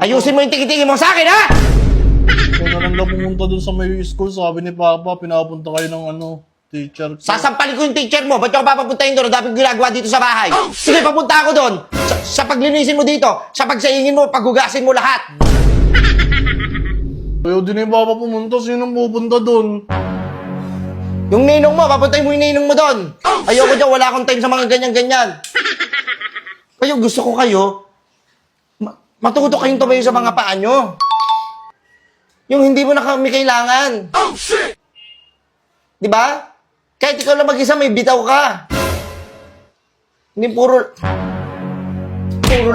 Ayusin mo yung tikitingin mo sa akin, ha? Ikaw na lang daw pumunta dun sa may school. Sabi ni Papa, pinapunta kayo ng teacher ko. Sasampalin ko yung teacher mo. Ba't yung papapuntahin doon? Ang daming ginagawa dito sa bahay. Sige, papunta ako doon. Sa paglinisin mo dito, sa pagsaingin mo, paghugasin mo lahat. Ayaw din ni Papa pumunta. Sinong pupunta dun? Yung ninong mo, papuntahin mo yung ninong mo doon. Ayoko dyan, wala akong time sa mga ganyan-ganyan. Kayo, gusto ko kayo, matuto kayong tumayo sa mga paa nyo. Yung hindi mo na kami kailangan. Di ba? Kahit ikaw lang mag-isa, may bitaw ka. Hindi puro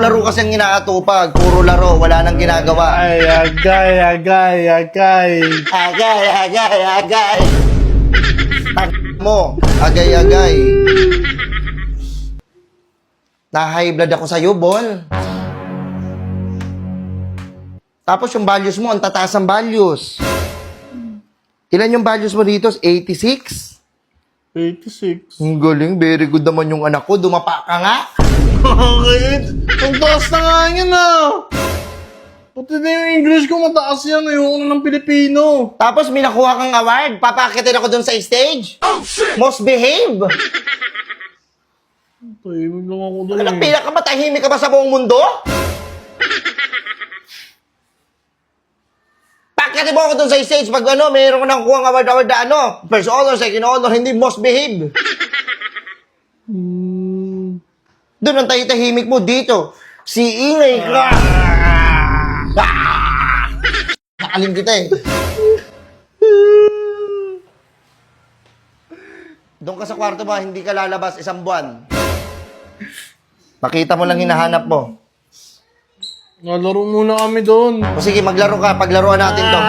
laro kasi ang inaatupag. Puro laro, wala nang ginagawa. Ay, agay. Agay. Tag mo, agay. Na-high blood ako sa'yo, Bol. Tapos yung values mo, ang tataas ang values. Ilan yung values mo dito? 86? 86. Ang galing, very good naman yung anak ko. Dumapa ka nga. Bakit? Ang taas na nga yan Pati na yung English ko mataas yan. Ayoko na ng Pilipino. Tapos may nakuha kang award. Papakitin ako dun sa stage. Most behave. Tahimik lang ako doon. Anong pinakamatahimik ka ba sa buong mundo? Pakitin mo ako dun sa stage pag mayroon ko nakuha ang award na first honor, second honor, hindi most behave. Doon ang tahimik mo dito. Si ingay ka. Nakalim kita Doon ka sa kwarto ba, hindi ka lalabas isang buwan. Makita mo lang hinahanap mo. Nalaro muna kami doon. O sige, maglaro ka. Paglaruan natin to.